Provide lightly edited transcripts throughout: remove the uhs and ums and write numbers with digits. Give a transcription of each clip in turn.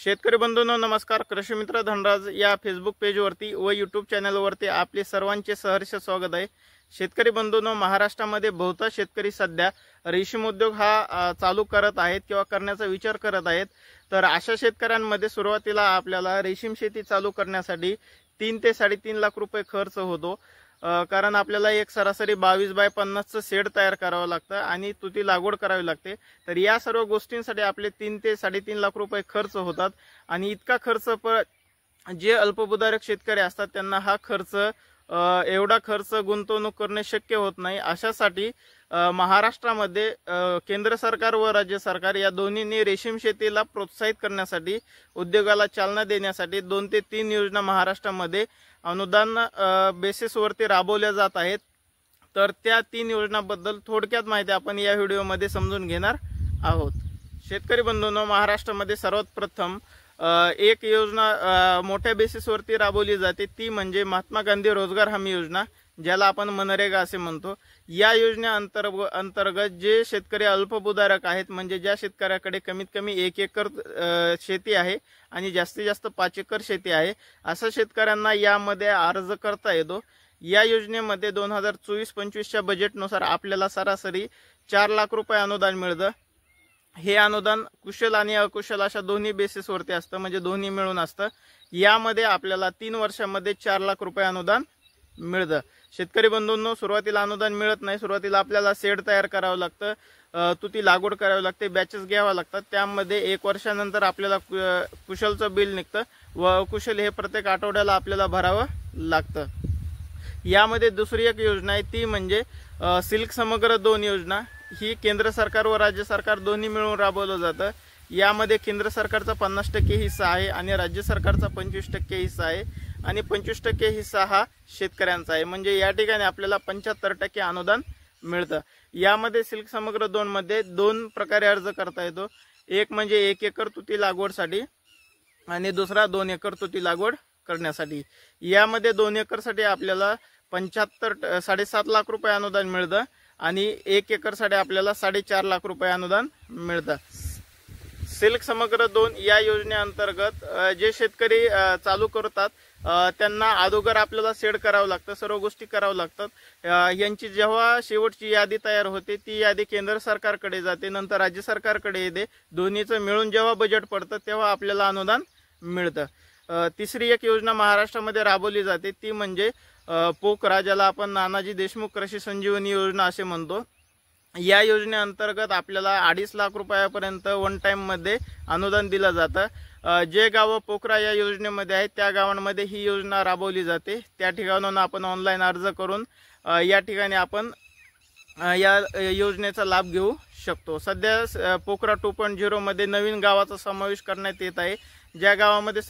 शेतकरी बंधूंनो नमस्कार। कृषी मित्र धनराज या फेसबुक पेजवरती व यूट्यूब चॅनलवरती आपले सर्वांचे सहर्ष स्वागत आहे। शेतकरी बंधूंनो, महाराष्ट्रामध्ये बहुतांश शेतकरी सध्या रेशीम उद्योग हा चालू करत आहेत किंवा करण्याचा विचार करत आहेत। तर अशा शेतकऱ्यांमध्ये सुरुवातीला आपल्याला रेशीम शेती चालू करण्यासाठी 3 ते 3.5 लाख रुपये खर्च होतो। कारण आपल्याला एक सरासरी 22 बाय 50 चं शेड तयार करावं लागतं आणि तुती लागवड करावी लागते। तर या सर्व गोष्टींसाठी आपले 3 ते 3.5 लाख रुपये खर्च होतात आणि इतका खर्च जे अल्पभूधारक शेतकरी असतात त्यांना हा खर्च एवढा खर्च गुंतवणूक करणे शक्य होत नाही। अशासाठी महाराष्ट्रामध्ये केंद्र सरकार व राज्य सरकार या दोन्हींनी रेशीम शेतीला प्रोत्साहित करण्यासाठी उद्योगाला चालना देण्यासाठी 2 ते 3 योजना महाराष्ट्रामध्ये अनुदान बेसिसवरती राबवल्या जात आहेत। तर त्या 3 योजनांबद्दल थोडक्यात माहिती आपण या व्हिडिओमध्ये समजून घेणार आहोत। शेतकरी बंधूंनो, महाराष्ट्रामध्ये सर्वात प्रथम एक योजना मोठ्या बेसिसवरती राबवली जाते, ती म्हणजे महात्मा गांधी रोजगार हमी योजना, ज्याला आपण मनरेगा असे म्हणतो। या योजने अंतर्गत जे शेतकरी अल्पभूधारक आहेत, म्हणजे ज्या शेतकऱ्याकडे कमीत कमी 1 एकर शेती आहे आणि जास्तीत जास्त 5 एकर शेती आहे, अशा शेतकऱ्यांना यामध्ये अर्ज करता येतो। या योजनेमध्ये 2024-25 च्या बजेटनुसार आपल्याला सरासरी 4 लाख रुपये अनुदान मिळतं। हे अनुदान कुशल आणि अकुशल अशा दोन्ही बेसिसवरती असतं, म्हणजे दोन्ही मिळून असतं। यामध्ये आपल्याला 3 वर्षांमध्ये 4 लाख रुपये अनुदान मिळतं। शेतकरी बंधूंनो, सुरुवातीला अनुदान मिळत नाही। सुरुवातीला आपल्याला शेड तयार करावं लागतं, तुती लागवड करावी लागते, बॅचेस घ्यावा लागतात। त्यामध्ये 1 वर्षानंतर आपल्याला कुशलचं बिल निघतं व अकुशल हे प्रत्येक आठवड्याला आपल्याला भरावं लागतं। यामध्ये दुसरी एक योजना आहे, ती म्हणजे सिल्क समग्र 2 योजना। ही केंद्र सरकार व राज्य सरकार दोन्ही मिळून राबवलं जातं। यामध्ये केंद्र सरकारचा 50% हिस्सा आहे आणि राज्य सरकारचा 25% हिस्सा आहे आणि 25% हिस्सा हा शेतकऱ्यांचा आहे। म्हणजे या ठिकाणी आपल्याला 75% अनुदान मिळतं। यामध्ये सिल्क समग्र 2 मध्ये 2 प्रकारे अर्ज करता येतो। एक म्हणजे 1 एकर तुती लागवडसाठी आणि दुसरा 2 एकर तुती लागवड करण्यासाठी। यामध्ये 2 एकरसाठी आपल्याला 7.5 लाख रुपये अनुदान मिळतं आणि 1 एकरसाठी आपल्याला 4.5 लाख रुपये अनुदान मिळतं। सिल्क समग्र 2 या योजनेअंतर्गत जे शेतकरी चालू करतात त्यांना अगोदर आपल्याला सेड करावं लागतं, सर्व गोष्टी करावं लागतात। यांची जेव्हा शेवटची यादी तयार होते, ती यादी केंद्र सरकारकडे जाते, नंतर राज्य सरकारकडे येते। दोन्हीचं मिळून जेव्हा बजेट पडतं तेव्हा आपल्याला अनुदान मिळतं। तिसरी एक योजना महाराष्ट्रामध्ये राबवली जाते, ती म्हणजे पोकरा, ज्याला आपण नानाजी देशमुख कृषी संजीवनी योजना असे म्हणतो। या योजनेअंतर्गत आपल्याला 2.5 लाख रुपयापर्यंत वन टाइम मध्ये अनुदान दिलं जातं। जे गावं पोकरा या योजनेमध्ये आहेत त्या गावांमध्ये ही योजना राबवली जाते। त्या ठिकाणाहून आपण ऑनलाईन अर्ज करून या ठिकाणी आपण या योजनेचा लाभ घेऊ शकतो। सध्या पोकरा 2.0 मध्ये नवीन गावाचा समावेश करण्यात येत आहे। ज्या गावामध्ये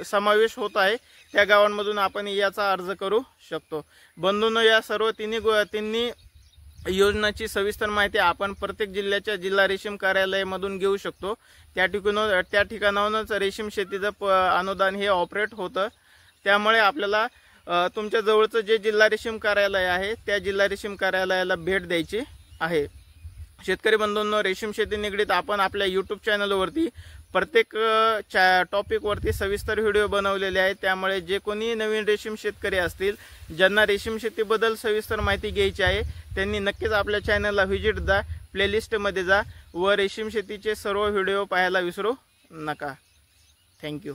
समावेश होत आहे त्या गावांमधून आपण याचा अर्ज करू शकतो। बंधूंनो, या सर्व तिन्ही योजनाची सविस्तर माहिती आपण प्रत्येक जिल्ह्याच्या जिल्हा रेशीम कार्यालयामधून घेऊ शकतो। त्या ठिकाणाहूनच रेशीम शेतीचं अनुदान हे ऑपरेट होतं। त्यामुळे आपल्याला तुमच्या जवळचं जे जिल्हा रेशीम कार्यालय आहे त्या जिल्हा रेशीम कार्यालयाला भेट द्यायची आहे। शेतकरी बंधूंनो, रेशीम शेती निगडीत आपण आपल्या यूट्यूब चॅनलवरती प्रत्येक टॉपिकवरती सविस्तर व्हिडिओ बनवलेले आहेत। त्यामुळे जे कोणी नवीन रेशीम शेतकरी असतील, ज्यांना रेशीम शेतीबद्दल सविस्तर माहिती घ्यायची आहे, त्यांनी नक्कीच आपल्या चॅनलला व्हिजिट द्या, प्लेलिस्टमध्ये जा व रेशीम शेतीचे सर्व व्हिडिओ पाहायला विसरू नका। थँक्यू।